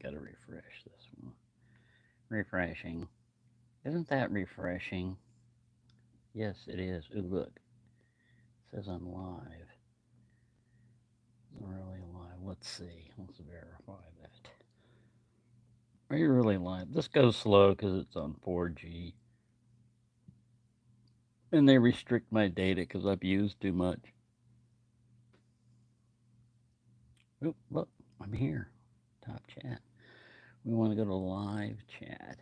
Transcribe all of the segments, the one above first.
Gotta refresh this one. Refreshing. Isn't that refreshing? Yes, it is. Ooh, look. It says I'm live. I'm really live. Let's see. Let's verify that. Are you really live? This goes slow because it's on 4G. And they restrict my data because I've used too much. Oop, look, I'm here. Top chat. We want to go to live chat.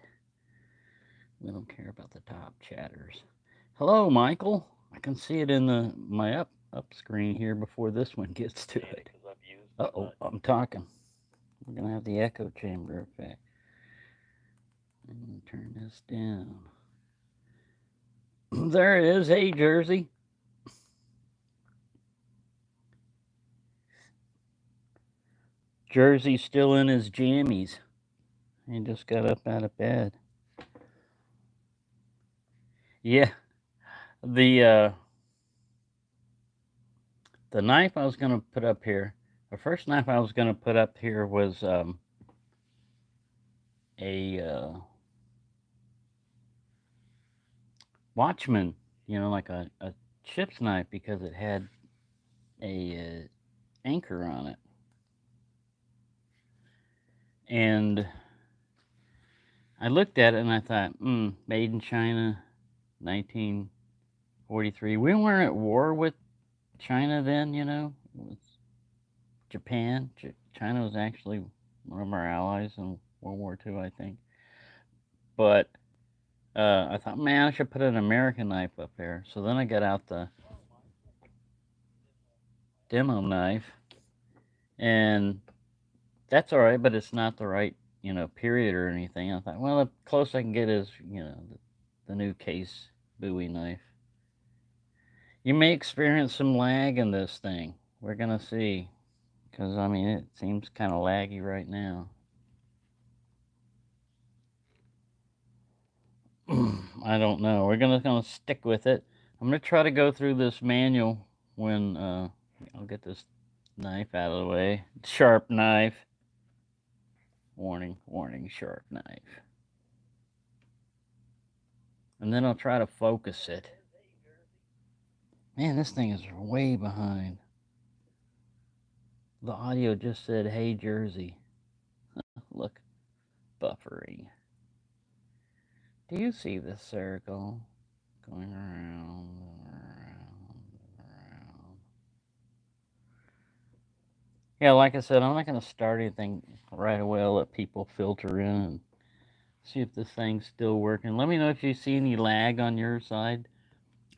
We don't care about the top chatters. Hello, Michael. I can see it in my up screen here before this one gets to it. Uh-oh, I'm talking. We're going to have the echo chamber effect. I'm going to turn this down. There it is. Hey, Jersey. Jersey's still in his jammies. He just got up out of bed. Yeah, the knife I was going to put up here, the first knife I was going to put up here was a Watchman, like a ship's knife because it had a anchor on it. And I looked at it and I thought, made in China, 1943. We weren't at war with China then, with Japan. China was actually one of our allies in World War II, I think. But I thought, man, I should put an American knife up there. So then I got out the demo knife, and that's all right, but it's not the right, period or anything. I thought, well, the closest I can get is, the new case Bowie knife. You may experience some lag in this thing. We're going to see, because, it seems kind of laggy right now. I don't know. We're gonna stick with it. I'm gonna try to go through this manual when I'll get this knife out of the way. Sharp knife. Warning, warning, sharp knife. And then I'll try to focus it. Man, this thing is way behind. The audio just said, "Hey, Jersey." Look, buffering. Do you see this circle going around? Yeah, like I said, I'm not going to start anything right away. I'll let people filter in and see if this thing's still working. Let me know if you see any lag on your side.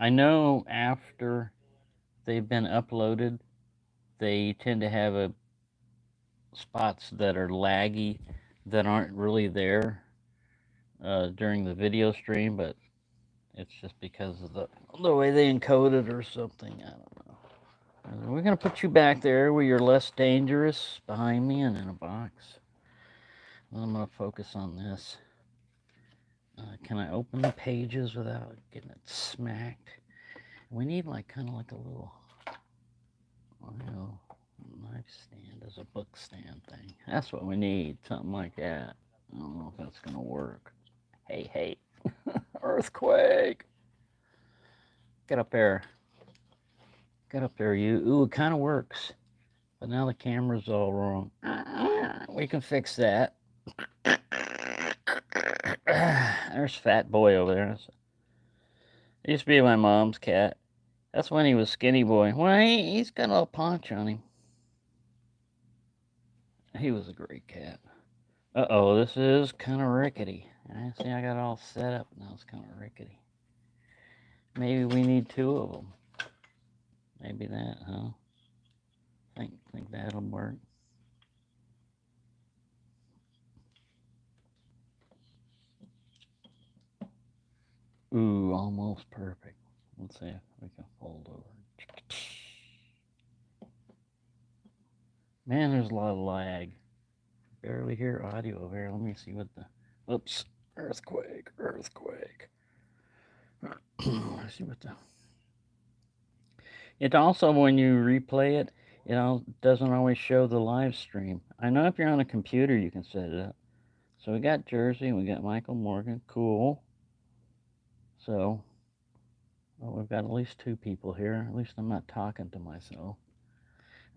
I know after they've been uploaded, they tend to have spots that are laggy that aren't really there during the video stream, but it's just because of the way they encode it or something. I don't know. We're going to put you back there where you're less dangerous, behind me and in a box. I'm going to focus on this. Can I open the pages without getting it smacked? We need kind of like a little, knife stand as a book stand thing. That's what we need, something like that. I don't know if that's going to work. Hey, earthquake. Get up there. Get up there, you. Ooh, it kind of works. But now the camera's all wrong. We can fix that. There's Fat Boy over there. It used to be my mom's cat. That's when he was Skinny Boy. Well, he's got a little paunch on him. He was a great cat. Uh-oh, this is kind of rickety. I see I got it all set up. Now it's kind of rickety. Maybe we need two of them. Maybe that, huh? Think that'll work. Ooh, almost perfect. Let's see if we can fold over. Man, there's a lot of lag. Barely hear audio over here. Let me see what the... Oops. Earthquake. Let's see what the... It also, when you replay it, doesn't always show the live stream. I know if you're on a computer, you can set it up. So we got Jersey, we got Michael Morgan, cool. So, well, we've got at least 2 people here. At least I'm not talking to myself.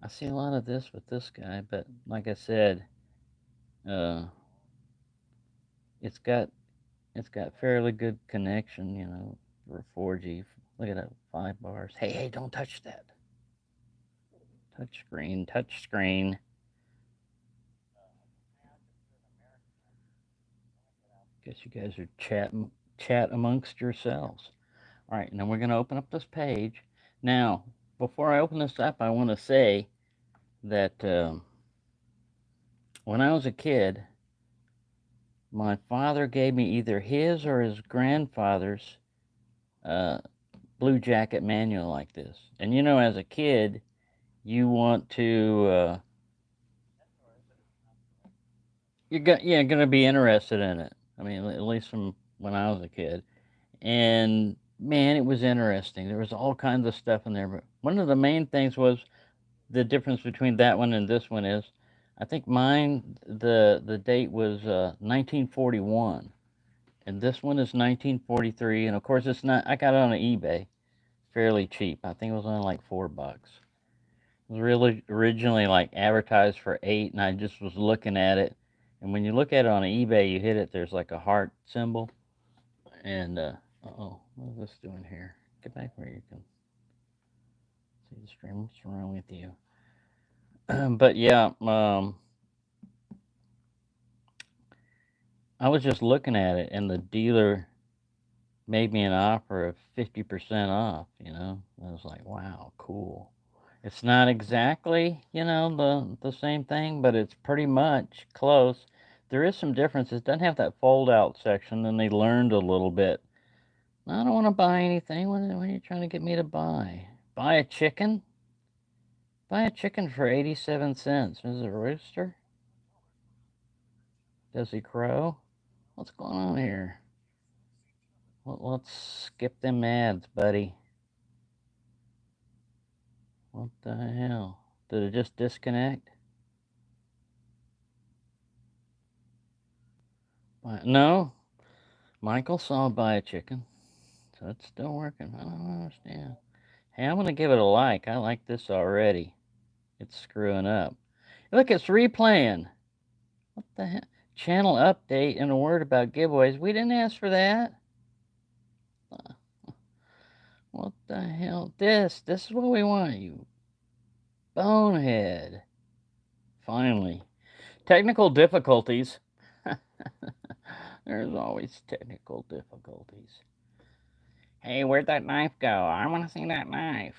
I see a lot of this with this guy, but like I said, uh, it's got fairly good connection, for 4G. Look at that, 5 bars. Hey, don't touch that. Touch screen. Guess you guys are chat amongst yourselves. All right, now we're going to open up this page. Now, before I open this up, I want to say that when I was a kid, my father gave me either his or his grandfather's uh, blue jacket manual like this. And as a kid, you want to, you're going to be interested in it. I mean, at least from when I was a kid. And man, it was interesting. There was all kinds of stuff in there. But one of the main things was the difference between that one and this one is, I think mine, the date was 1941, and this one is 1943. And of course, it's not. I got it on eBay, fairly cheap. I think it was only like $4. It was really originally like advertised for 8, and I just was looking at it. And when you look at it on eBay, you hit it. There's like a heart symbol, and oh, what is this doing here? Get back where you can see the stream. What's wrong with you? But yeah, I was just looking at it, and the dealer made me an offer of 50% off. I was like, wow, cool. It's not exactly, the same thing, but it's pretty much close. There is some differences. It doesn't have that fold out section, and they learned a little bit. I don't want to buy anything. What are you trying to get me to buy? Buy a chicken? Buy a chicken for 87 cents. Is it a rooster? Does he crow? What's going on here? Let's skip them ads, buddy. What the hell? Did it just disconnect? No. Michael saw buy a chicken. So it's still working. I don't understand. Hey, I'm going to give it a like. I like this already. It's screwing up. Look, it's replaying. What the hell? Channel update and a word about giveaways. We didn't ask for that. What the hell? This is what we want, you bonehead. Finally. Technical difficulties. There's always technical difficulties. Hey, where'd that knife go? I want to see that knife.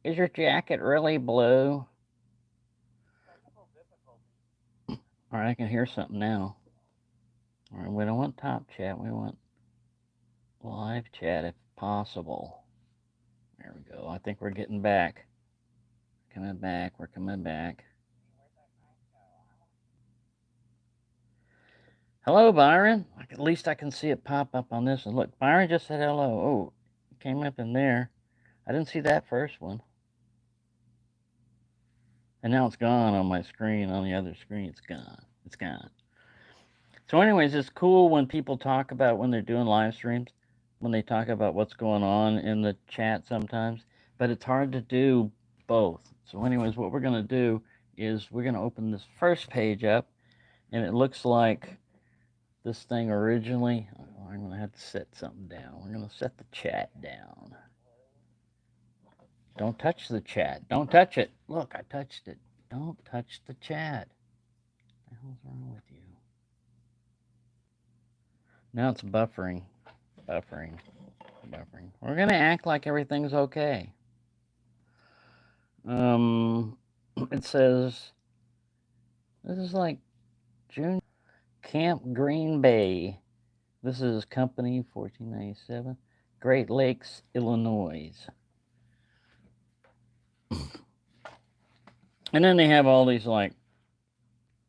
Is your jacket really blue? Alright, I can hear something now. Alright, we don't want top chat. We want live chat if possible. There we go. I think we're getting back. We're coming back. Hello, Byron. At least I can see it pop up on this. And look, Byron just said hello. Oh, it came up in there. I didn't see that first one. And now it's gone on my screen. On the other screen, it's gone. It's gone. So anyways, it's cool when people talk about when they're doing live streams, when they talk about what's going on in the chat sometimes. But it's hard to do both. So anyways, what we're going to do is we're going to open this first page up. And it looks like this thing originally, I'm going to have to set something down. We're going to set the chat down. Don't touch the chat. Don't touch it. Look, I touched it. Don't touch the chat. What the hell's wrong with you? Now it's buffering. Buffering. We're going to act like everything's okay. It says, this is like June. Camp Green Bay. This is company 1497. Great Lakes, Illinois. And then they have all these like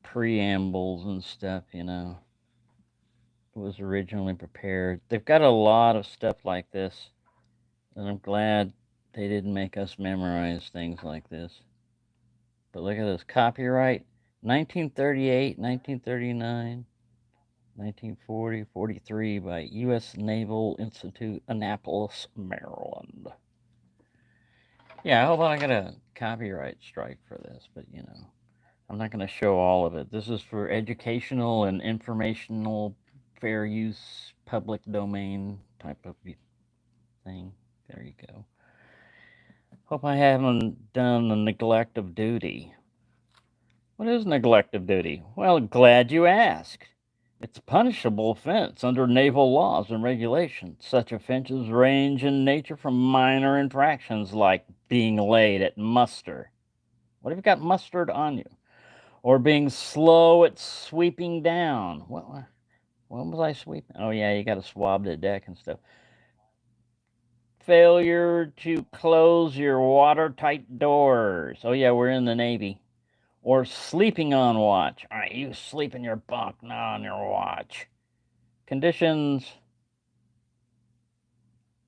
preambles and stuff, It was originally prepared. They've got a lot of stuff like this, and I'm glad They didn't make us memorize things like this. But look at this. Copyright 1938, 1939, 1940, 43 by U.S. Naval Institute, Annapolis, Maryland. Yeah, I hope I get a copyright strike for this, but you know, I'm not going to show all of it. This is for educational and informational, fair use, public domain type of thing. There you go. Hope I haven't done the neglect of duty. What is neglect of duty? Well, glad you asked. It's a punishable offense under naval laws and regulations. Such offenses range in nature from minor infractions like being late at muster. What if you got mustard on you? Or being slow at sweeping down. What was I sweeping? Oh, yeah, you got to swab the deck and stuff. Failure to close your watertight doors. Oh, yeah, we're in the Navy. Or sleeping on watch. All right, you sleep in your bunk, not on your watch. Conditions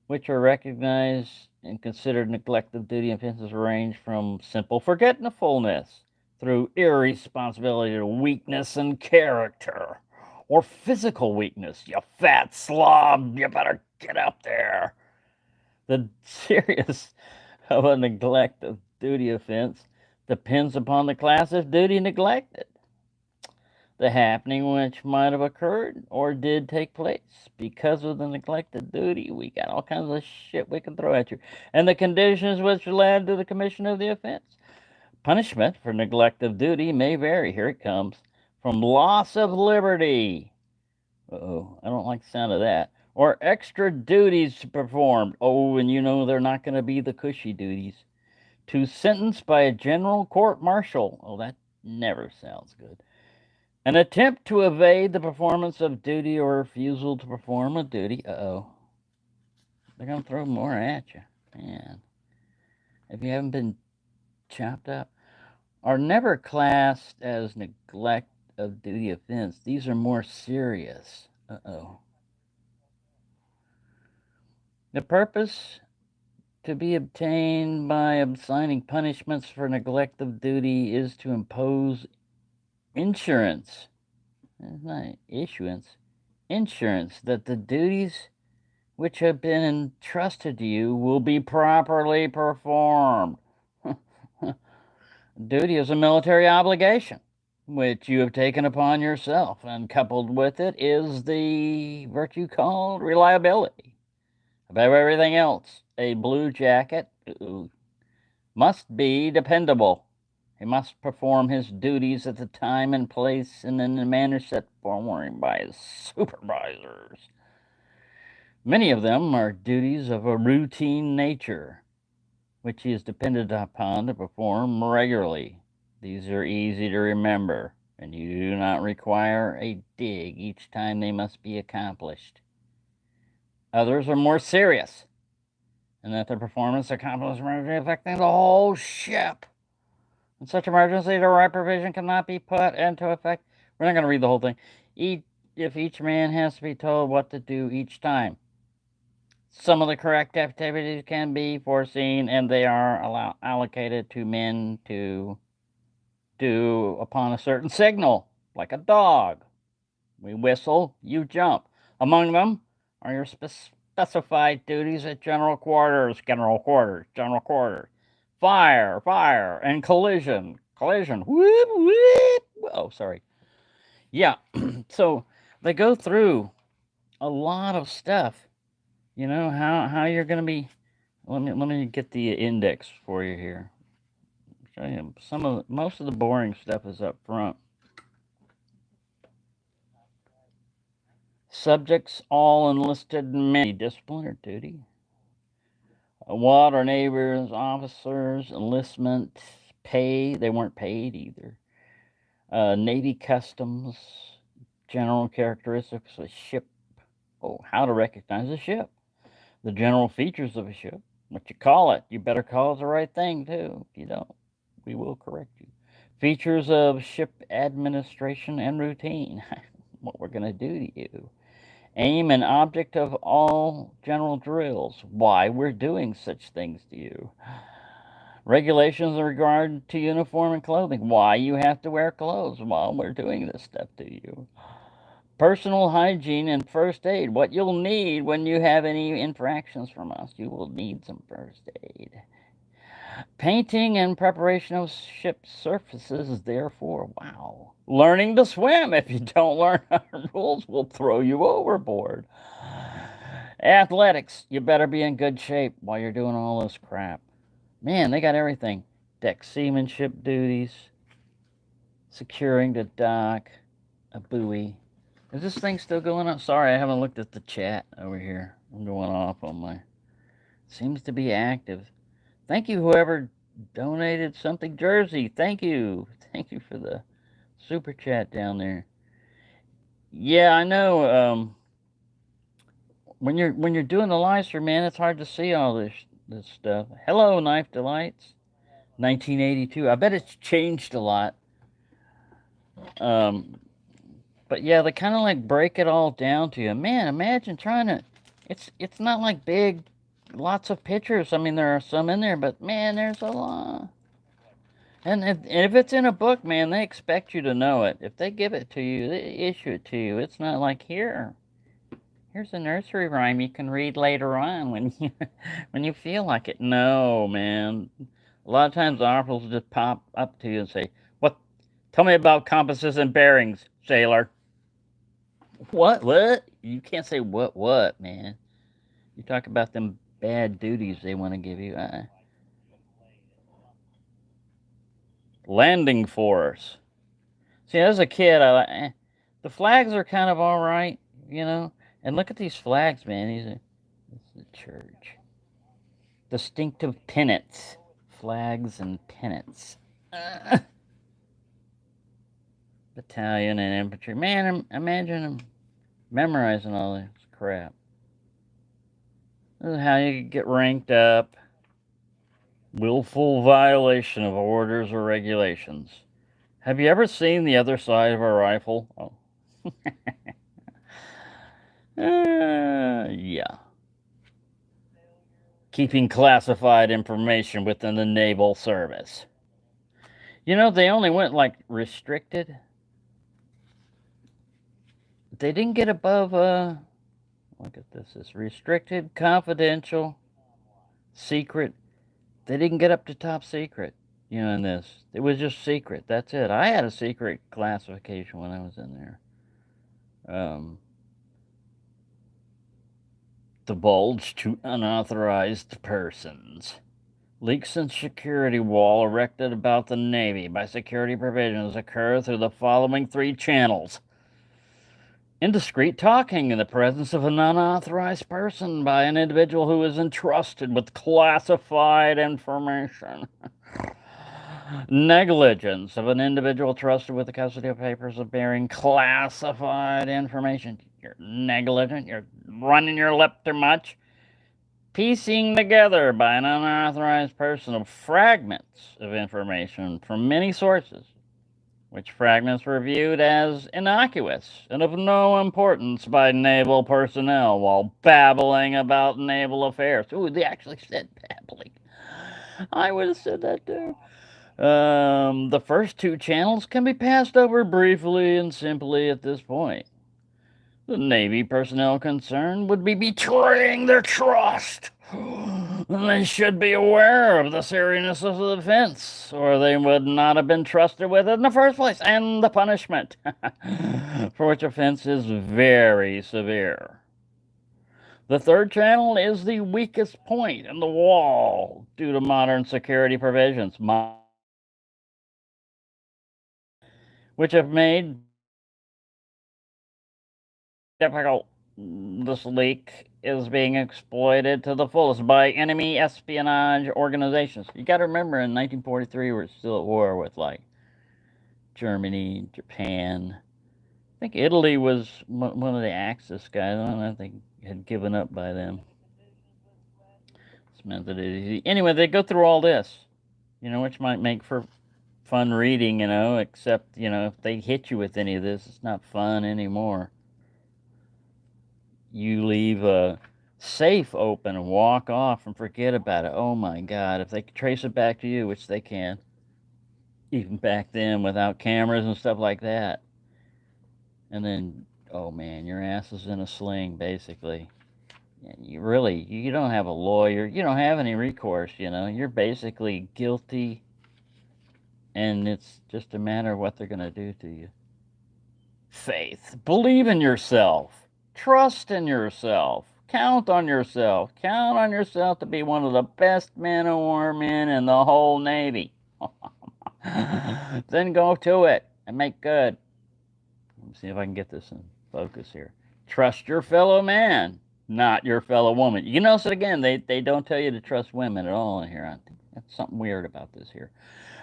which are recognized and considered neglect of duty offenses range from simple forgetfulness through irresponsibility to weakness in character or physical weakness. You fat slob, you better get up there. The serious of a neglect of duty offense depends upon the class of duty neglected, the happening which might have occurred or did take place because of the neglected duty. We got all kinds of shit we can throw at you. And the conditions which led to the commission of the offense. Punishment for neglect of duty may vary. Here it comes. From loss of liberty. Uh-oh, I don't like the sound of that. Or extra duties performed. Oh, and you know they're not going to be the cushy duties. To sentence by a general court martial. Oh, that never sounds good. An attempt to evade the performance of duty or refusal to perform a duty. Uh-oh. They're going to throw more at you. Man. If you haven't been chopped up. Are never classed as neglect of duty offense. These are more serious. Uh-oh. The purpose to be obtained by assigning punishments for neglect of duty is to impose insurance. It's not issuance. Insurance that the duties which have been entrusted to you will be properly performed. Duty is a military obligation which you have taken upon yourself, and coupled with it is the virtue called reliability. Above everything else, a blue jacket must be dependable. He must perform his duties at the time and place and in the manner set for him by his supervisors. Many of them are duties of a routine nature, which he is dependent upon to perform regularly. These are easy to remember, and you do not require a dig each time they must be accomplished. Others are more serious, in that their performance accomplishes emergency affecting the whole ship. In such emergency, the right provision cannot be put into effect. We're not going to read the whole thing. If each man has to be told what to do each time. Some of the correct activities can be foreseen, and they are allocated to men to do upon a certain signal, like a dog. We whistle, you jump. Among them are your specified duties at general quarters, general quarters. Fire, and collision. Whoop, whoop. Oh, sorry. Yeah, so they go through a lot of stuff. You know how you're going to be. Let me get the index for you here. Show you most of the boring stuff is up front. Subjects all enlisted men. Discipline or duty. What are neighbors, officers, enlistment, pay? They weren't paid either. Navy customs, general characteristics of a ship. Oh, how to recognize a ship. The general features of a ship. What you call it. You better call it the right thing, too. If you don't, we will correct you. Features of ship administration and routine. What we're going to do to you. Aim and object of all general drills. Why we're doing such things to you. Regulations in regard to uniform and clothing. Why you have to wear clothes while we're doing this stuff to you. Personal hygiene and first aid. What you'll need when you have any infractions from us. You will need some first aid. Painting and preparation of ship surfaces, therefore, wow. Learning to swim. If you don't learn our rules, we'll throw you overboard. Athletics. You better be in good shape while you're doing all this crap. Man, they got everything. Deck seamanship duties, securing the dock, a buoy. Is this thing still going on? Sorry, I haven't looked at the chat over here. I'm going off on my... Seems to be active. Thank you, whoever donated something. Jersey, thank you. Thank you for the super chat down there. Yeah, I know. When you're doing the live stream, man, it's hard to see all this stuff. Hello, Knife Delights. 1982. I bet it's changed a lot. But yeah, they kind of like break it all down to you. Man, imagine trying to. It's not like big, lots of pictures. I mean, there are some in there, but man, there's a lot. And if it's in a book, man, they expect you to know it. If they give it to you, they issue it to you. It's not like here's a nursery rhyme you can read later on when you when you feel like it. No, man. A lot of times the articles just pop up to you and say, "What? Tell me about compasses and bearings, sailor." What? What? You can't say what, man. You talk about them bad duties they want to give you. Landing force. See, as a kid, the flags are kind of all right, you know. And look at these flags, man. This is the church. Distinctive pennants, flags and pennants. Battalion and infantry. Man, imagine them memorizing all this crap. This is how you get ranked up. Willful violation of orders or regulations. Have you ever seen the other side of a rifle? Oh. Yeah. Keeping classified information within the naval service. You know, they only went like restricted. They didn't get above, look at this. It's restricted, confidential, secret. They didn't get up to top secret, you know, in this. It was just secret. That's it. I had a secret classification when I was in there. Divulged to unauthorized persons. Leaks in security wall erected about the Navy by security provisions occur through the following 3 channels. Indiscreet talking in the presence of an unauthorized person by an individual who is entrusted with classified information. Negligence of an individual trusted with the custody of papers of bearing classified information. You're negligent. You're running your lip too much. Piecing together by an unauthorized person of fragments of information from many sources, which fragments were viewed as innocuous and of no importance by naval personnel while babbling about naval affairs. Ooh, they actually said babbling. I would have said that too. The first 2 channels can be passed over briefly and simply at this point. The Navy personnel concerned would be betraying their trust. And they should be aware of the seriousness of the offense, or they would not have been trusted with it in the first place, and the punishment for which offense is very severe. The third channel is the weakest point in the wall due to modern security provisions, which have made difficult. This leak is being exploited to the fullest by enemy espionage organizations. You got to remember, in 1943, we're still at war with like Germany, Japan. I think Italy was one of the Axis guys. I don't know if they had given up by them. This meant that it easy. Anyway, they go through all this, you know, which might make for fun reading, you know, except, you know, if they hit you with any of this, it's not fun anymore. you leave a safe open and walk off and forget about it. Oh my God, if they can trace it back to you, which they can, even back then without cameras and stuff like that, and then, oh man, your ass is in a sling, basically. And you don't have a lawyer, you don't have any recourse, you're basically guilty, and it's just a matter of what they're going to do to you. Faith. Believe in yourself. Trust in yourself. Count on yourself. Count on yourself to be one of the best men of war men in the whole Navy. Then go to it and make good. Let me see if I can get this in focus here. Trust your fellow man, not your fellow woman. You notice it again, they don't tell you to trust women at all in here. That's something weird about this here.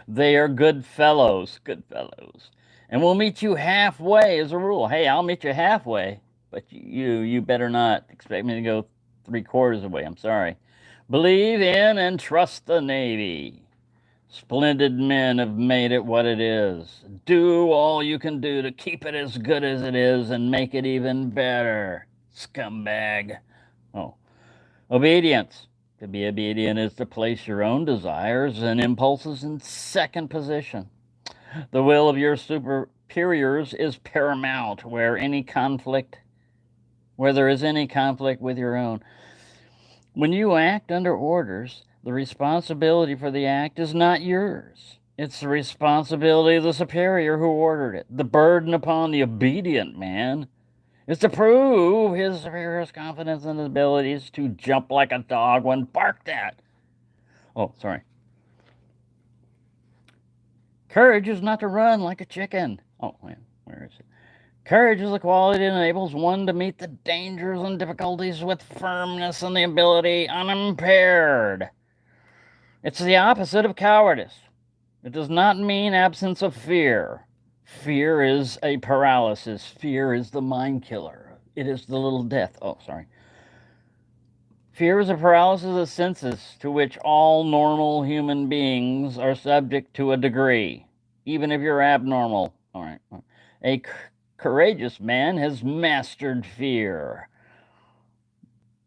They are good fellows, and we'll meet you halfway as a rule. Hey, I'll meet you halfway, but you better not expect me to go 3/4 of the way. I'm sorry. Believe in and trust the Navy. Splendid men have made it what it is. Do all you can do to keep it as good as it is and make it even better, scumbag. Oh, obedience. To be obedient is to place your own desires and impulses in second position. The will of your superiors is paramount where there is any conflict with your own. When you act under orders, the responsibility for the act is not yours. It's the responsibility of the superior who ordered it. The burden upon the obedient man is to prove his superior's confidence in his abilities to jump like a dog when barked at. Oh, sorry. Courage is not to run like a chicken. Oh, man, where is it? Courage is a quality that enables one to meet the dangers and difficulties with firmness and the ability unimpaired. It's the opposite of cowardice. It does not mean absence of fear. Fear is a paralysis. Fear is the mind killer. It is the little death. Oh, sorry. Fear is a paralysis of the senses to which all normal human beings are subject to a degree, even if you're abnormal. All right. A courageous man has mastered fear.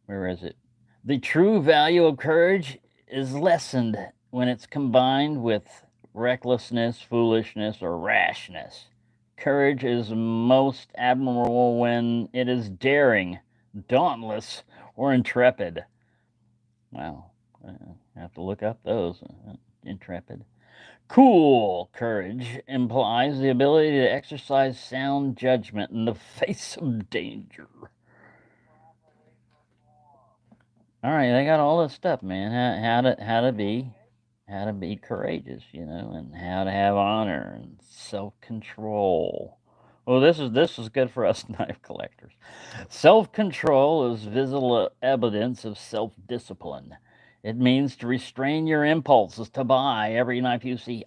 Where is it? The true value of courage is lessened when it's combined with recklessness, foolishness, or rashness. Courage is most admirable when it is daring, dauntless, or intrepid. Wow, I have to look up those. Intrepid. Cool courage implies the ability to exercise sound judgment in the face of danger. All right, I got all this stuff, man. How to be courageous, and how to have honor and self-control. Well, this is good for us knife collectors. Self-control is visible evidence of self-discipline. It means to restrain your impulses to buy every knife you see,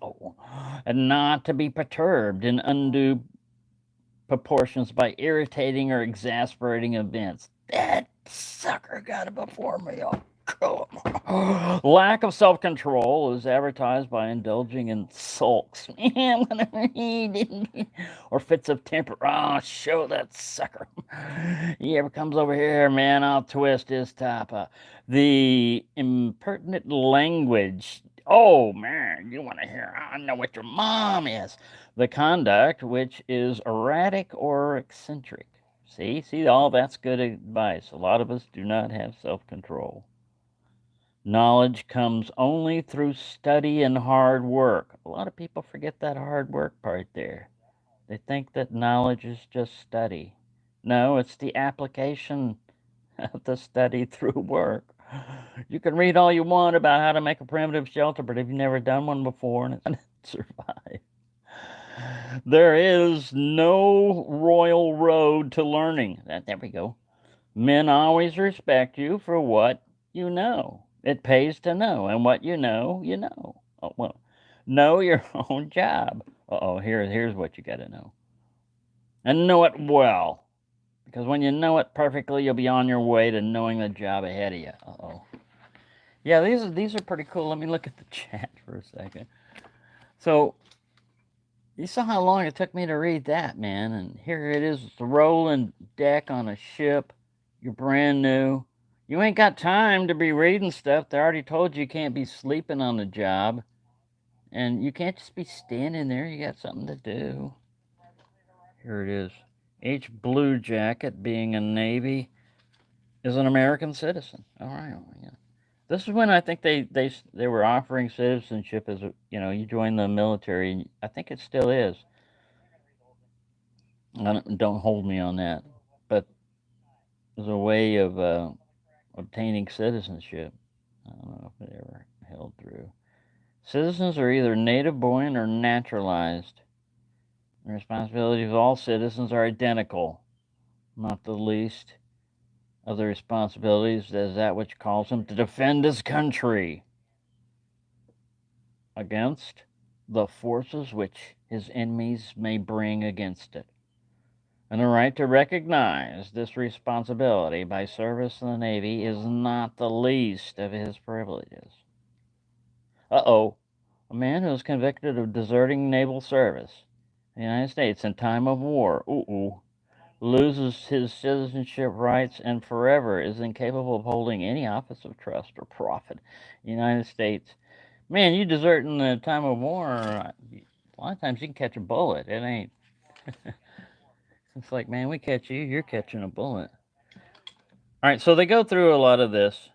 and not to be perturbed in undue proportions by irritating or exasperating events. That sucker got it before me. Oh. Lack of self-control is advertised by indulging in sulks or fits of temper. Oh, show that sucker. He ever comes over here, man, I'll twist his top. The impertinent language. Oh, man, you want to hear? I know what your mom is. The conduct which is erratic or eccentric. See, all that's good advice. A lot of us do not have self-control. Knowledge comes only through study and hard work. A lot of people forget that hard work part there. They think that knowledge is just study. No, it's the application of the study through work. You can read all you want about how to make a primitive shelter, but if you've never done one before and it's survive. There is no royal road to learning. There we go. Men always respect you for what you know. It pays to know, and what you know, you know. Oh, well, know your own job. Here's what you got to know. And know it well. Because when you know it perfectly, you'll be on your way to knowing the job ahead of you. Yeah, these are pretty cool. Let me look at the chat for a second. So, you saw how long it took me to read that, man. And here it is, it's a rolling deck on a ship. You're brand new. You ain't got time to be reading stuff. They already told you can't be sleeping on the job. And you can't just be standing there. You got something to do. Here it is. Each blue jacket, being a Navy, is an American citizen. All right. Yeah. This is when I think they were offering citizenship as you join the military, and I think it still is. Don't hold me on that, but as a way of obtaining citizenship. I don't know if it ever held through. Citizens are either native born or naturalized. The responsibilities of all citizens are identical, not the least of the responsibilities is that which calls him to defend his country against the forces which his enemies may bring against it, and the right to recognize this responsibility by service in the Navy is not the least of his privileges. Uh-oh. A man who is convicted of deserting naval service in the United States in time of war, loses his citizenship rights and forever is incapable of holding any office of trust or profit in the United States. Man, you desert in the time of war, a lot of times you can catch a bullet. It ain't. It's like, man, we catch you, you're catching a bullet. All right, so they go through a lot of this.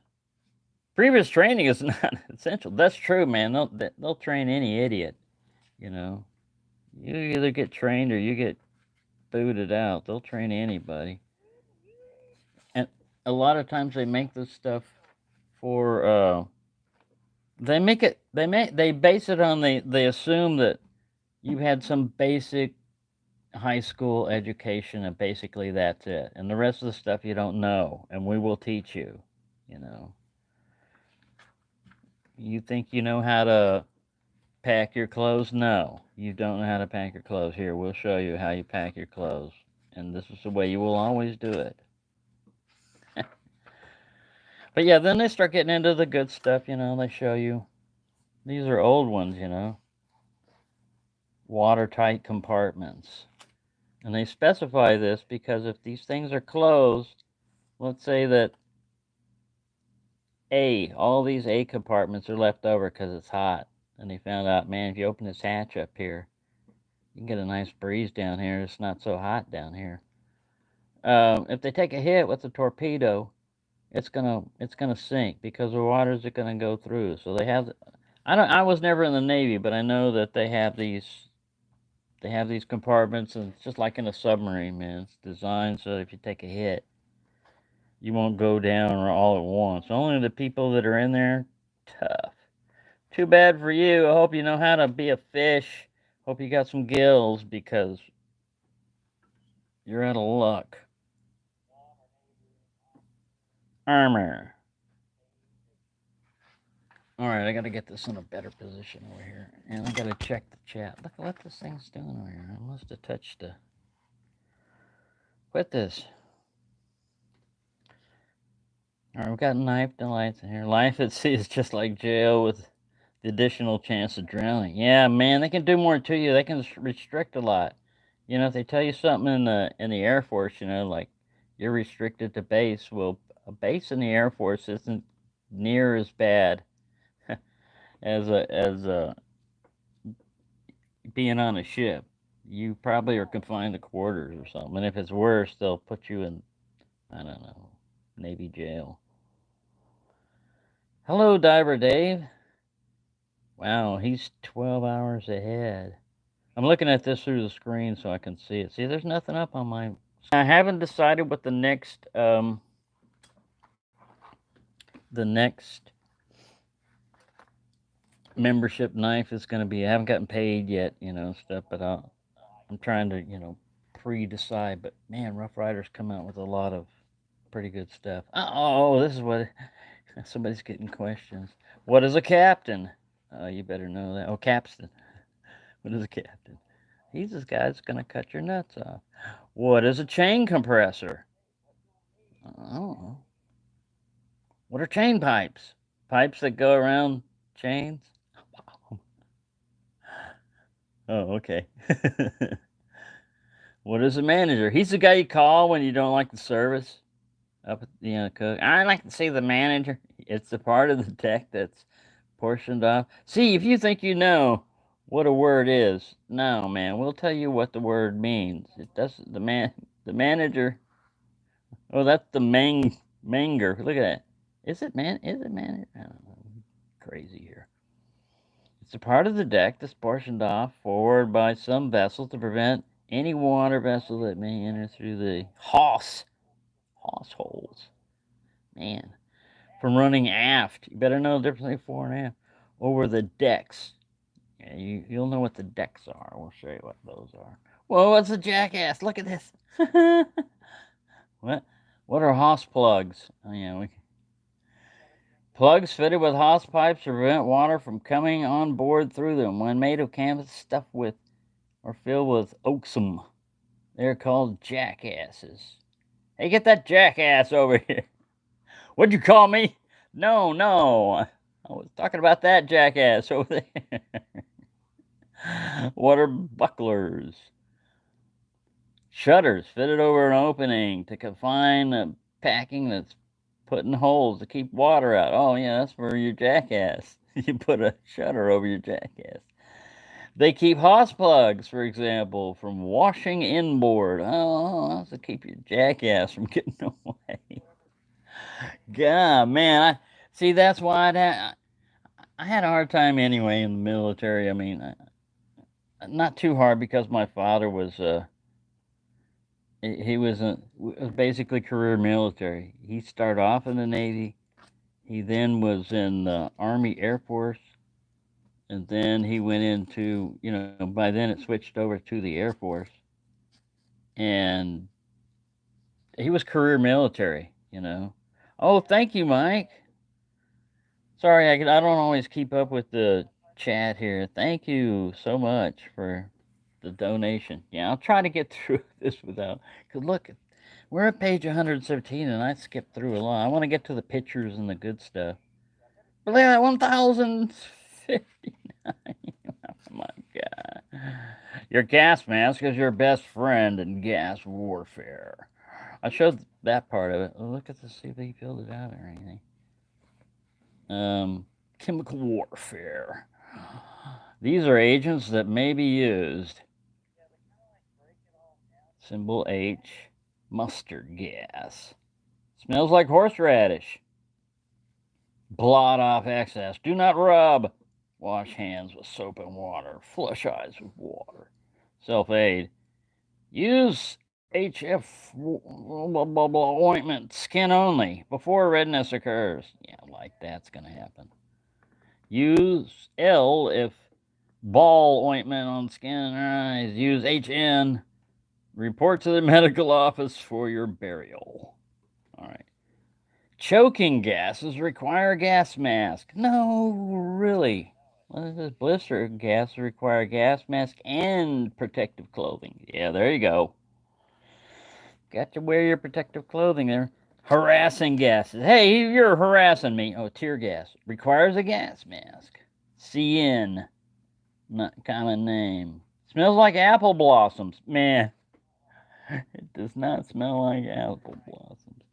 Previous training is not essential. That's true, man. They'll train any idiot. You know, you either get trained or you get booted out. They'll train anybody. And a lot of times they make this stuff for they base it on they assume that you had some basic high school education and basically that's it. And the rest of the stuff you don't know and we will teach you, you know. You think you know how to pack your clothes? No, you don't know how to pack your clothes. Here, we'll show you how you pack your clothes. And this is the way you will always do it. But yeah, then they start getting into the good stuff, they show you. These are old ones, watertight compartments. And they specify this because if these things are closed, let's say that all these A compartments are left over because it's hot. And they found out, man, if you open this hatch up here, you can get a nice breeze down here. It's not so hot down here. If they take a hit with a torpedo, it's gonna sink because the waters are gonna go through. So they have. I was never in the Navy, but I know that they have these compartments, and it's just like in a submarine, man. It's designed so if you take a hit, you won't go down all at once. Only the people that are in there, tough. Too bad for you. I hope you know how to be a fish. Hope you got some gills because you're out of luck. Armor. Alright, I gotta get this in a better position over here. And I gotta check the chat. Look at what this thing's doing over here. I must have touched the. Quit this. Alright, we've got knife delights in here. Life at sea is just like jail with the additional chance of drowning. Yeah, man, they can do more to you. They can restrict a lot. If they tell you something in the Air Force, like you're restricted to base. Well, a base in the Air Force isn't near as bad as being on a ship. You probably are confined to quarters or something. And if it's worse, they'll put you in, I don't know, Navy jail. Hello, Diver Dave. Wow, he's 12 hours ahead. I'm looking at this through the screen so I can see it. See, there's nothing up on my. I haven't decided what the next membership knife is going to be. I haven't gotten paid yet, stuff, but I'm trying to, pre-decide. But man, Rough Riders come out with a lot of pretty good stuff. Oh, this is what somebody's getting questions. What is a captain? You better know that. Oh, capstan. What is a captain? He's this guy that's going to cut your nuts off. What is a chain compressor? Oh. What are chain pipes? Pipes that go around chains? Oh, okay. What is a manager? He's the guy you call when you don't like the service. up at the cook. I like to see the manager. It's the part of the deck that's portioned off. See, if you think you know what a word is, no, man, we'll tell you what the word means. It doesn't. The manager. Oh, that's the manger. Look at that. Is it man? Is it manager? I don't know. Crazy here. It's a part of the deck that's portioned off forward by some vessel to prevent any water vessel that may enter through the hawse holes. Man, from running aft. You better know the difference between fore and aft. Over the decks. Yeah, you'll know what the decks are. We'll show you what those are. Whoa, what's a jackass? Look at this. what? What are hawse plugs? Oh yeah, plugs fitted with hawse pipes to prevent water from coming on board through them. When made of canvas stuffed with or filled with oaksum, they're called jackasses. Hey, get that jackass over here. What'd you call me? No, no. I was talking about that jackass over there. What are bucklers? Shutters fitted over an opening to confine the packing that's put in holes to keep water out. Oh, yeah, that's for your jackass. You put a shutter over your jackass. They keep hawse plugs, for example, from washing inboard. Oh, that's to keep your jackass from getting away. God, man, see. That's why I had a hard time anyway in the military. I mean, not too hard because my father was he was basically career military. He started off in the Navy. He then was in the Army Air Force, and then he went into, by then it switched over to the Air Force, and he was career military. Oh, thank you, Mike. Sorry, I don't always keep up with the chat here. Thank you so much for the donation. Yeah, I'll try to get through this without. Because look, we're at page 117 and I skipped through a lot. I want to get to the pictures and the good stuff. But look at that, 1059. Oh my God. Your gas mask is your best friend in gas warfare. I showed that part of it. Look at the, see if they filled it out or anything. Chemical warfare. These are agents that may be used. Symbol H. Mustard gas. Smells like horseradish. Blot off excess. Do not rub. Wash hands with soap and water. Flush eyes with water. Self-aid. Use HF ointment, skin only, before redness occurs. Yeah, like that's going to happen. Use L if ball ointment on skin and eyes. Use HN. Report to the medical office for your burial. All right. Choking gases require a gas mask. No, really. What is this? Blister gases require a gas mask and protective clothing. Yeah, there you go. Got to wear your protective clothing there. Harassing gases. Hey, you're harassing me. Oh, tear gas. Requires a gas mask. CN. Not common name. Smells like apple blossoms. Man, it does not smell like apple blossoms.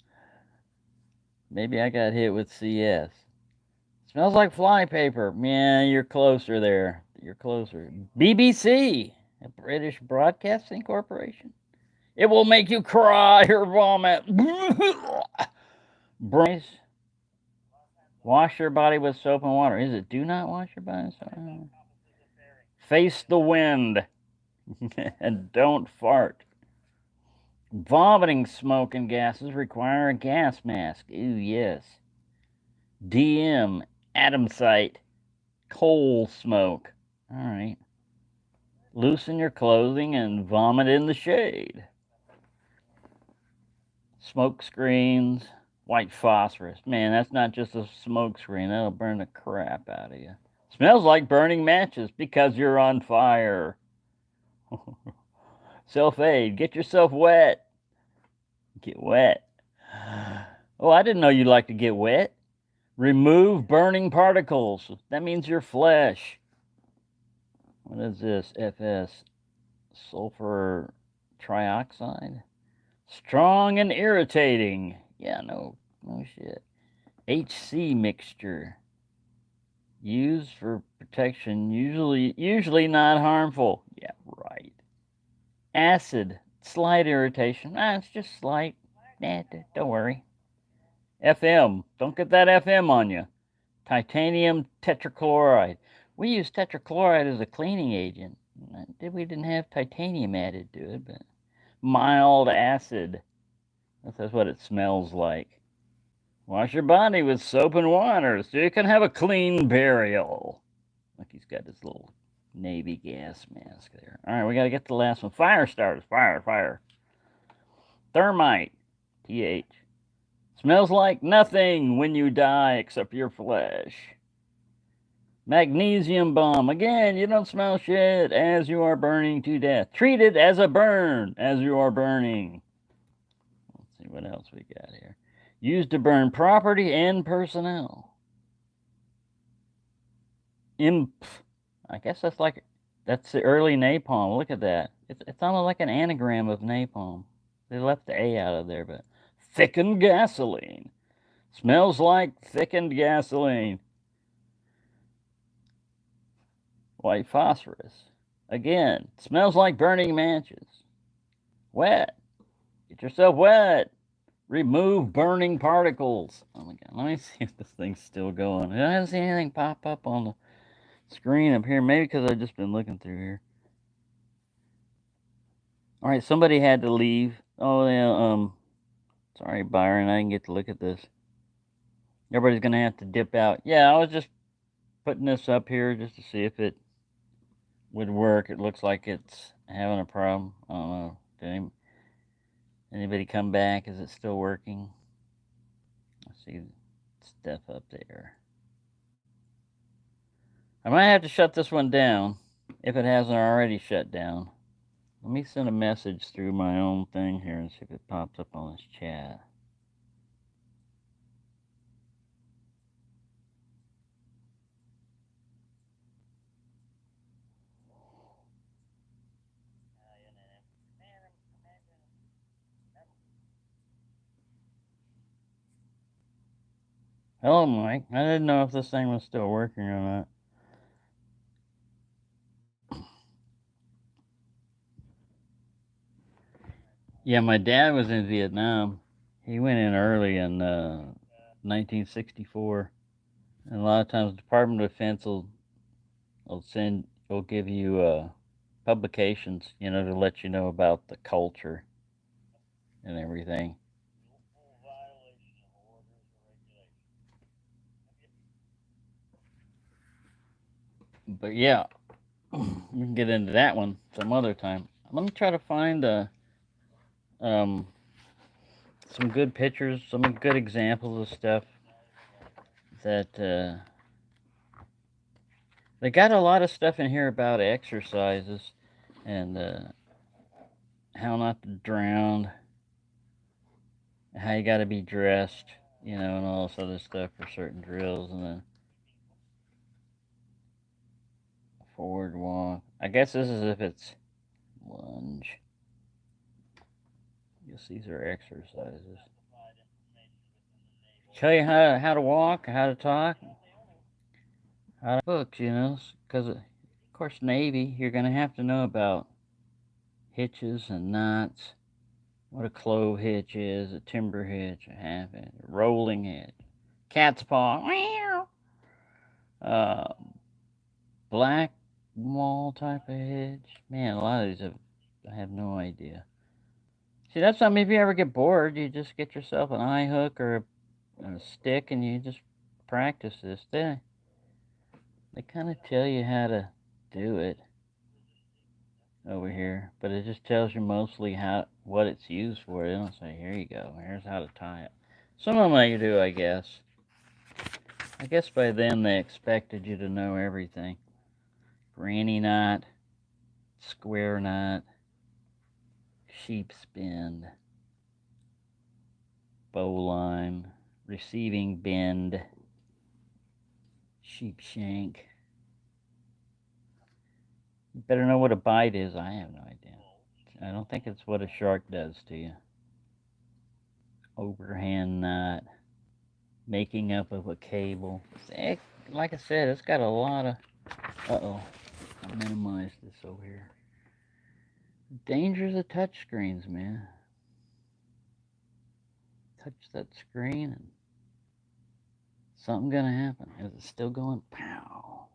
Maybe I got hit with CS. Smells like flypaper. Man, you're closer there. You're closer. BBC, a British Broadcasting Corporation. It will make you cry or vomit. Brace. Wash your body with soap and water. Is it do not wash your body with soap and water? Face the wind. And don't fart. Vomiting smoke and gases require a gas mask. Ooh, yes. DM, atom site, coal smoke. All right. Loosen your clothing and vomit in the shade. Smoke screens, white phosphorus. Man, that's not just a smoke screen. That'll burn the crap out of you. Smells like burning matches because you're on fire. Self-aid. Get yourself wet. Get wet. Oh, I didn't know you like to get wet. Remove burning particles. That means your flesh. What is this? FS. Sulfur trioxide. Strong and irritating. Yeah, no shit. HC mixture. Used for protection, usually not harmful. Yeah, right. Acid, slight irritation. It's just slight. Don't worry. FM, don't get that FM on you. Titanium tetrachloride. We use tetrachloride as a cleaning agent. We didn't have titanium added to it, but mild acid. That's what it smells like. Wash your body with soap and water so you can have a clean burial. Look, he's got his little Navy gas mask there. All right, we got to get to the last one. Fire starters. Fire. Thermite. TH. Smells like nothing when you die except your flesh. Magnesium bomb. Again, you don't smell shit as you are burning to death. Treat it as a burn as you are burning. Let's see what else we got here. Used to burn property and personnel. Imp. I guess that's the early napalm. Look at that. It's almost like an anagram of napalm. They left the A out of there, but thickened gasoline. Smells like thickened gasoline. White phosphorus. Again, smells like burning matches. Wet. Get yourself wet. Remove burning particles. Oh my god, let me see if this thing's still going. I haven't seen anything pop up on the screen up here. Maybe because I've just been looking through here. All right, somebody had to leave. Oh yeah, sorry Byron, I didn't get to look at this. Everybody's gonna have to dip out. Yeah, I was just putting this up here just to see if it would work. It looks like it's having a problem. I don't know. Did anybody come back? Is it still working? Let's see stuff up there. I might have to shut this one down if it hasn't already shut down. Let me send a message through my own thing here and see if it pops up on this chat. Hello, Mike. I didn't know if this thing was still working or not. Yeah, my dad was in Vietnam. He went in early in 1964. And a lot of times, the Department of Defense will give you publications, to let you know about the culture and everything. But yeah, we can get into that one some other time. Let me try to find um, some good pictures, some good examples of stuff that they got a lot of stuff in here about exercises and how not to drown, how you got to be dressed, and all this other stuff for certain drills, and then forward walk. I guess this is if it's lunge. Yes, these are exercises. Tell you how to walk, how to talk, how to books, because of course Navy, you're gonna have to know about hitches and knots, what a clove hitch is, a timber hitch, a half hitch, a rolling hitch, cat's paw, uh, black wall type of hitch. Man, a lot of these I have no idea. See, that's something. If you ever get bored, you just get yourself an eye hook or a stick, and you just practice this. They kind of tell you how to do it over here, but it just tells you mostly what it's used for. They don't say, here you go, here's how to tie it. Some of them they do, I guess. I guess by then they expected you to know everything. Granny knot, square knot, sheep's bend, bowline, receiving bend, sheep shank. You better know what a bite is. I have no idea. I don't think it's what a shark does to you. overhand knot, making up of a cable. Like I said, it's got a lot of... Uh-oh. I minimized this over here. Dangers of touch screens, man. Touch that screen and something gonna happen. Is it still going? Pow.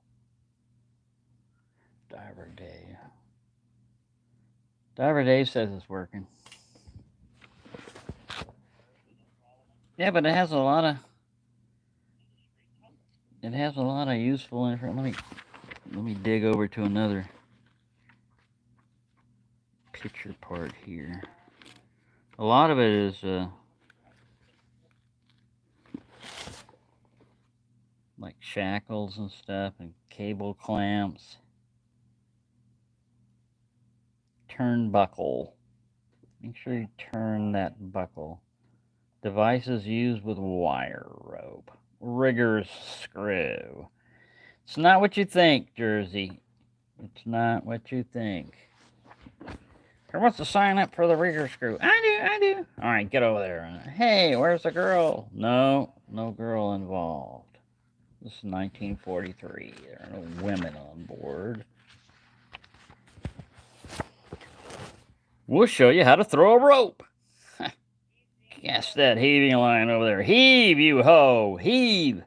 Diver Dave. Diver Dave says it's working. Yeah, but it has a lot of... It has a lot of useful information. Let me dig over to another picture part here. A lot of it is like shackles and stuff and cable clamps. Turnbuckle. Make sure you turn that buckle. Devices used with wire rope. Rigger's screw. It's not what you think, Jersey. It's not what you think. Who wants to sign up for the rigger screw? I do. All right, get over there. Hey, where's the girl? No girl involved. This is 1943. There are no women on board. We'll show you how to throw a rope. Cast that heaving line over there. Heave, you ho! Heave!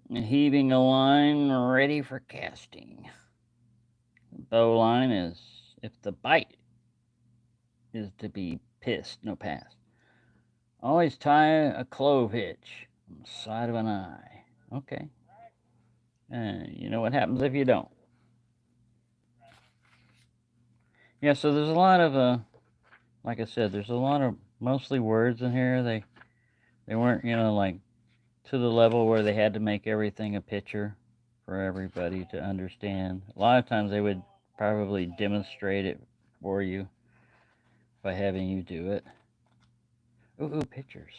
Heaving a line ready for casting. Bow line is if the bite is to be pissed, no pass. Always tie a clove hitch on the side of an eye. Okay. And you know what happens if you don't. Yeah, so there's a lot of, like I said, there's a lot of mostly words in here. They weren't, like to the level where they had to make everything a picture for everybody to understand. A lot of times they would probably demonstrate it for you by having you do it. Ooh, pictures.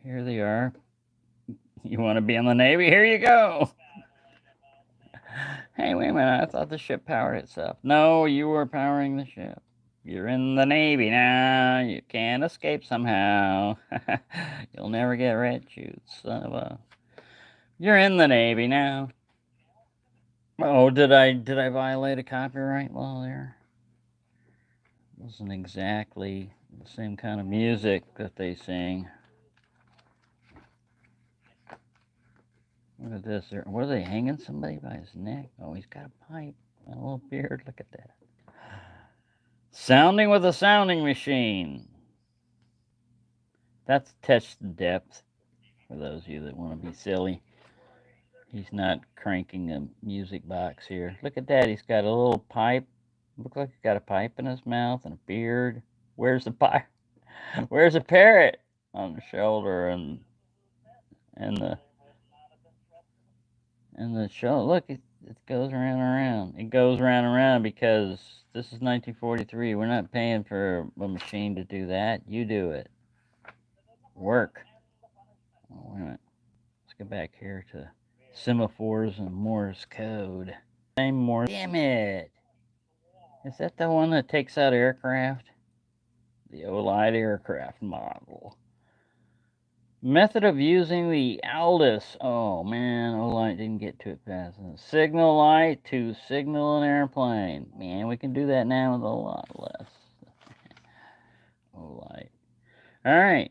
Here they are. You want to be in the Navy? Here you go. Hey, wait a minute. I thought the ship powered itself. No, you were powering the ship. You're in the Navy now. You can't escape somehow. You'll never get red shoots, son of a... You're in the Navy now. Oh, did I violate a copyright law there? Wasn't exactly the same kind of music that they sing. Look at this. What are they hanging somebody by his neck? Oh, he's got a pipe and a little beard. Look at that. Sounding with a sounding machine. That's touch the depth for those of you that want to be silly. He's not cranking a music box here. Look at that. He's got a little pipe. Looks like he's got a pipe in his mouth and a beard. Where's the pipe? Where's a parrot on the shoulder and the shoulder? Look, it goes around and around. It goes around and around because this is 1943. We're not paying for a machine to do that. You do it. Work. Oh, wait a minute. Let's go back here to semaphores and Morse code. Same Morse. Damn it. Is that the one that takes out aircraft? The Olight aircraft model. Method of using the Aldous. Oh man, Olight didn't get to it fast enough. Signal light to signal an airplane. Man, we can do that now with a lot less. Olight. Alright.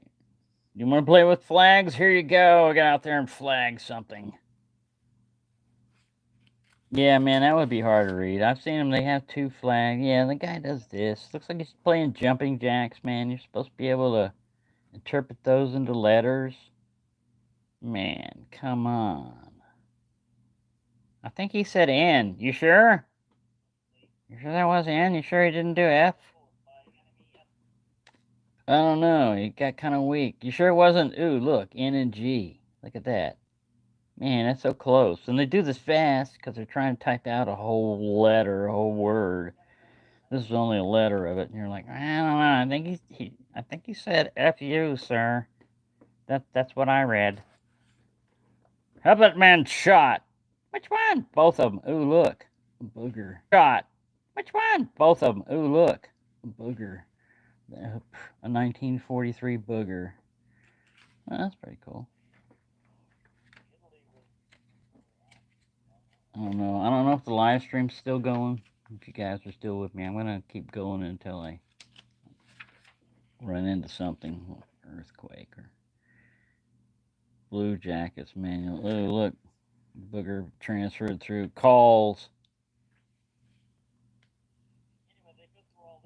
You want to play with flags? Here you go. Get out there and flag something. Yeah, man, that would be hard to read. I've seen them. They have two flags. Yeah, the guy does this. Looks like he's playing jumping jacks, man. You're supposed to be able to interpret those into letters. Man, come on. I think he said N. You sure? You sure that was N? You sure he didn't do F? I don't know. He got kind of weak. You sure it wasn't? Ooh, look, N and G. Look at that. Man, that's so close. And they do this fast because they're trying to type out a whole letter, a whole word. This is only a letter of it, and you're like, I don't know. I think he said F-U, sir. That's what I read. How that man shot? Which one? Both of them. Ooh, look, a booger. Shot. Which one? Both of them. Ooh, look, a booger. A 1943 booger. Oh, that's pretty cool. I don't know. I don't know if the live stream's still going. If you guys are still with me, I'm gonna keep going until I run into something, earthquake or blue jackets manual. Oh, look, booger transferred through calls.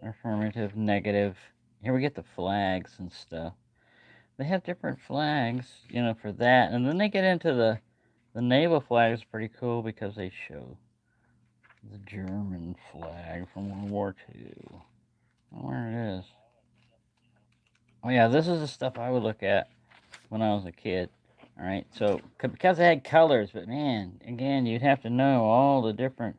Affirmative, negative. Here we get the flags and stuff. They have different flags, for that. And then they get into the Naval Flag is pretty cool because they show the German flag from World War II. Where it is. Oh yeah, this is the stuff I would look at when I was a kid. All right, so because it had colors, but man, again, you'd have to know all the different.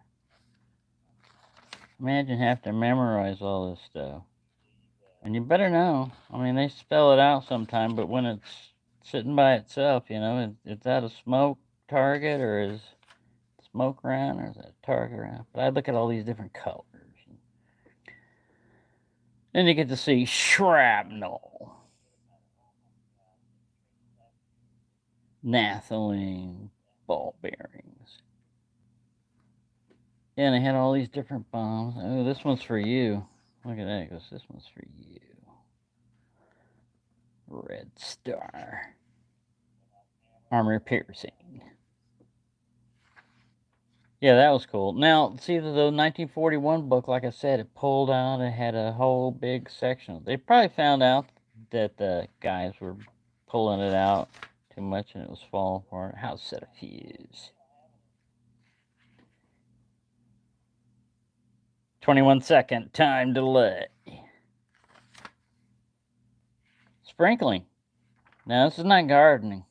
Imagine having to memorize all this stuff, and you better know. I mean, they spell it out sometime, but when it's sitting by itself, is that a smoke target or is smoke round or is that a target round? But I look at all these different colors. Then you get to see shrapnel, naphthalene, ball bearings. Yeah, and they had all these different bombs. Oh, this one's for you. Look at that. It goes, this one's for you. Red Star. Armor piercing. Yeah, that was cool. Now, see, the 1941 book, like I said, it pulled out. It had a whole big section. They probably found out that the guys were pulling it out too much and it was falling apart. How to set a fuse. 21-second time delay. Sprinkling. Now, this is not gardening.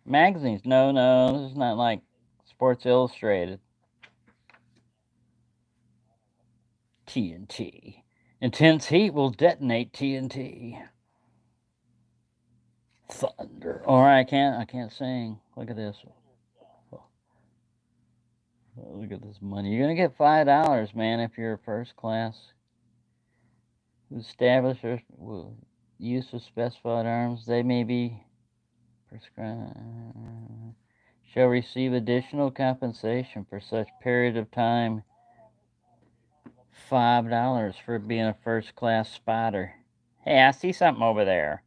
Magazines. No, this is not like Sports Illustrated. TNT. Intense heat will detonate TNT. Thunder. All right, I can't sing. Look at this. Oh, look at this money. You're gonna get $5, man, if you're a first class. Establish use of specified arms. They may be prescribed. Shall receive additional compensation for such period of time. $5 for being a first class spotter. Hey, I see something over there.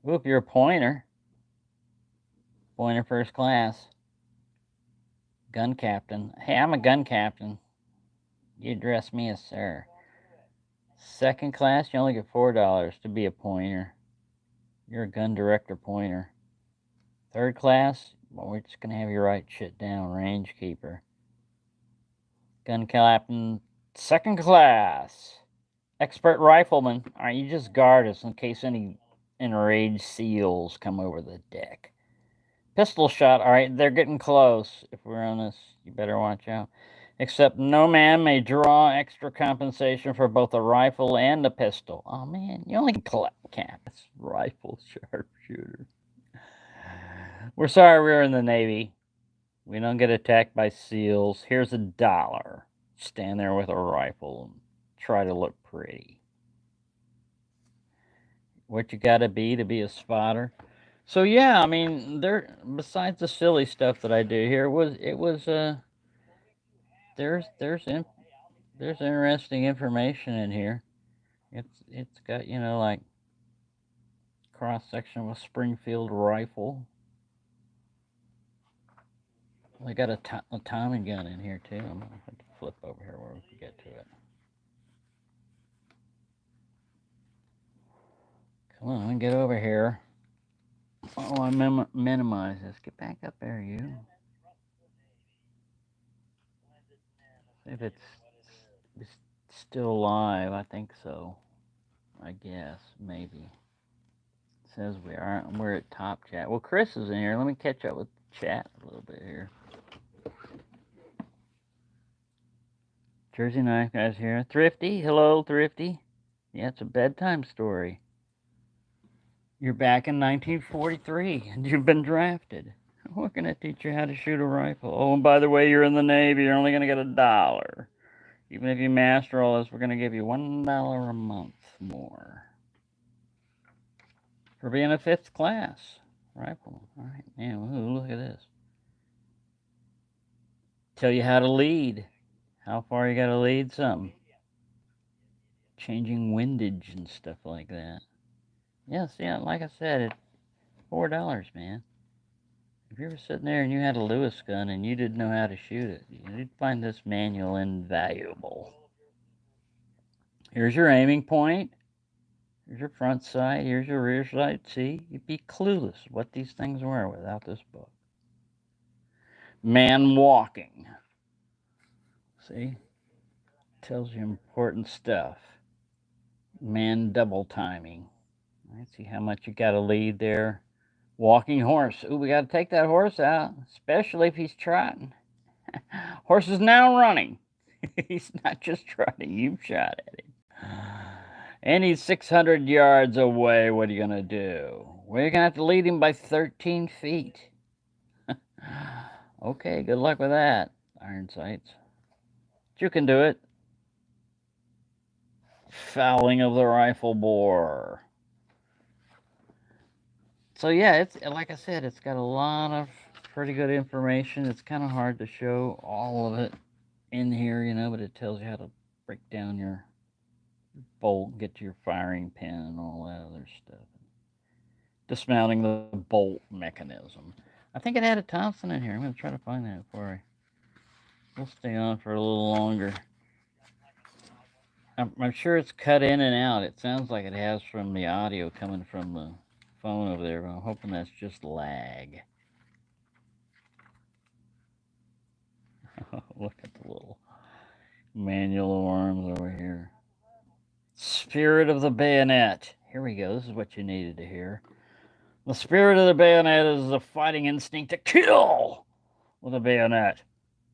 Oop, you're a pointer. Pointer first class. Gun captain. Hey, I'm a gun captain. You address me as sir. Second class, you only get $4 to be a pointer. You're a gun director pointer. Third class, well, we're just going to have you write shit down. Range keeper. Gun captain, second class. Expert rifleman. All right, you just guard us in case any enraged SEALs come over the deck. Pistol shot. All right, they're getting close. If we're on this, you better watch out. Except no man may draw extra compensation for both a rifle and a pistol. Oh man, you only cap. It's rifle sharpshooter. We're sorry we're in the Navy. We don't get attacked by SEALs. Here's $1. Stand there with a rifle and try to look pretty. What you gotta be to be a spotter. So yeah, I mean, there. Besides the silly stuff that I do here, there's interesting information in here. It's got like cross section of a Springfield rifle. They got a Tommy gun in here too. I'm gonna have to flip over here where we can get to it. Come on, get over here. Oh, I minimize this. Get back up there, you. If it's still live, I think so. I guess, maybe. It says we're at top chat. Well, Chris is in here. Let me catch up with chat a little bit here. Jersey Knife Guy's here. Thrifty, hello, Thrifty. Yeah, it's a bedtime story. You're back in 1943 and you've been drafted. We're going to teach you how to shoot a rifle. Oh, and by the way, you're in the Navy. You're only going to get $1. Even if you master all this, we're going to give you $1 a month more for being a 5th class rifleman. All right, man, ooh, look at this. Tell you how to lead, how far you got to lead something. Changing windage and stuff like that. Yes, yeah, like I said, it's $4, man. If you were sitting there and you had a Lewis gun and you didn't know how to shoot it, you'd find this manual invaluable. Here's your aiming point. Here's your front sight. Here's your rear sight. See, you'd be clueless what these things were without this book. Man walking. See? Tells you important stuff. Man double timing. All right, see how much you got to lead there. Walking horse. Ooh, we got to take that horse out, especially if he's trotting. Horse is now running. He's not just trotting. You've shot at him. And he's 600 yards away. What are you going to do? Well, you're going to have to lead him by 13 feet. Okay, good luck with that, iron sights. But you can do it. Fouling of the rifle bore. So yeah, it's like I said, it's got a lot of pretty good information. It's kind of hard to show all of it in here, you know, but it tells you how to break down your bolt, get to your firing pin and all that other stuff. Dismounting the bolt mechanism. I think it had a Thompson in here. I'm going to try to find that for you. We'll stay on for a little longer. I'm sure it's cut in and out. It sounds like it has from the audio coming from the phone over there, but I'm hoping that's just lag. Look at the little manual arms over here. Spirit of the bayonet. Here we go. This is what you needed to hear. The spirit of the bayonet is the fighting instinct to kill with a bayonet.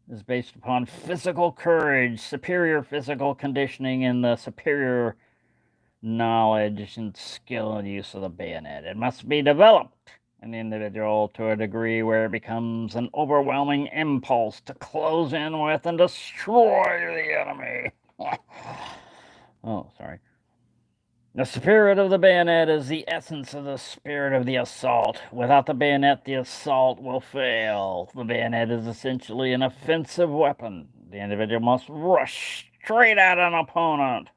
It is based upon physical courage, superior physical conditioning, and the superior knowledge and skill in use of the bayonet. It must be developed in the individual to a degree where it becomes an overwhelming impulse to close in with and destroy the enemy. Oh, sorry. The spirit of the bayonet is the essence of the spirit of the assault. Without the bayonet, the assault will fail. The bayonet is essentially an offensive weapon. The individual must rush straight at an opponent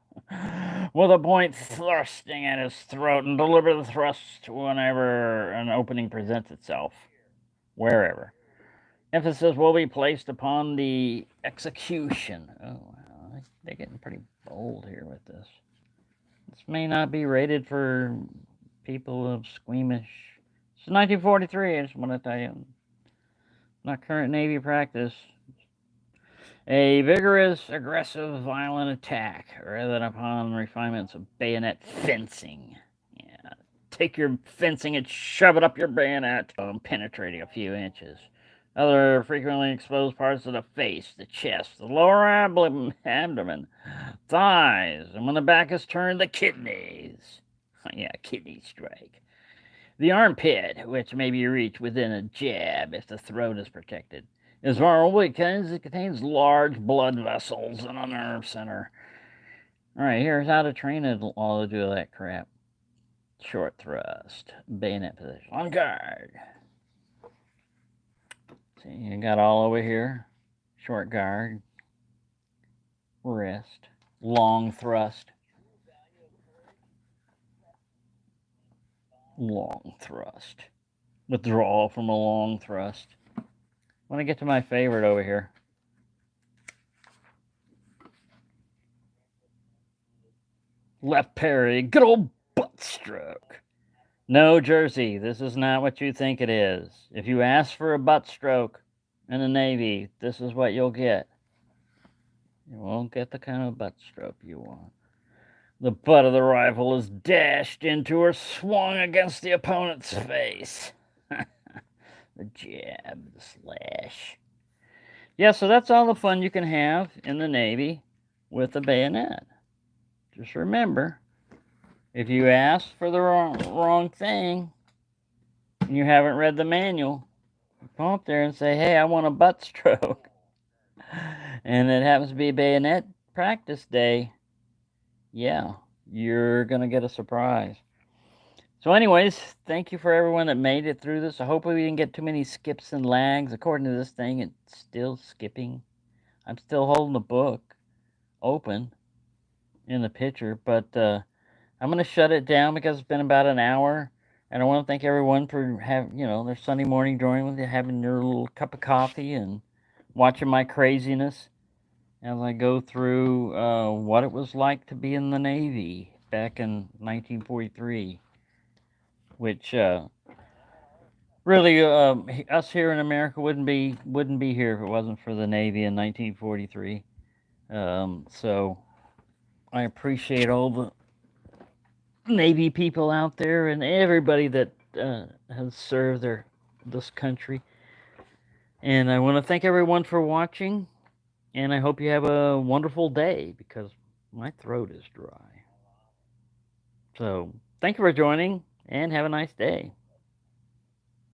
with a point thrusting at his throat and deliver the thrust whenever an opening presents itself, wherever. Emphasis will be placed upon the execution. Oh, wow. They're getting pretty bold here with this. This may not be rated for people of squeamish. It's 1943, I just want to tell you. Not current Navy practice. A vigorous, aggressive, violent attack, rather than upon refinements of bayonet fencing. Yeah, take your fencing and shove it up your bayonet, penetrating a few inches. Other frequently exposed parts of the face, the chest, the lower abdomen, thighs, and when the back is turned, the kidneys. Yeah, kidney strike. The armpit, which may be reached within a jab if the throat is protected, is vulnerable because it contains large blood vessels and a nerve center. All right, here's how to train it all to do that crap. Short thrust, bayonet position, on guard. See, you got all over here. Short guard, rest, long thrust, long thrust. Withdraw from a long thrust. When I get to my favorite over here. Left parry, good old butt stroke. No, Jersey, this is not what you think it is. If you ask for a butt stroke in the Navy, this is what you'll get. You won't get the kind of butt stroke you want. The butt of the rifle is dashed into or swung against the opponent's face. The jab, the slash. Yeah, so that's all the fun you can have in the Navy with the bayonet. Just remember, if you ask for the wrong thing and you haven't read the manual, come up there and say, hey, I want a butt stroke. And it happens to be a bayonet, practice day, yeah, you're going to get a surprise. So anyways, thank you for everyone that made it through this. I hope we didn't get too many skips and lags. According to this thing, it's still skipping. I'm still holding the book open in the picture, but I'm going to shut it down because it's been about an hour. And I want to thank everyone for having, their Sunday morning joining with you, having your little cup of coffee and watching my craziness as I go through what it was like to be in the Navy back in 1943, which really us here in America wouldn't be here if it wasn't for the Navy in 1943. So I appreciate all the Navy people out there and everybody that has served this country. And I want to thank everyone for watching. And I hope you have a wonderful day because my throat is dry. So thank you for joining and have a nice day.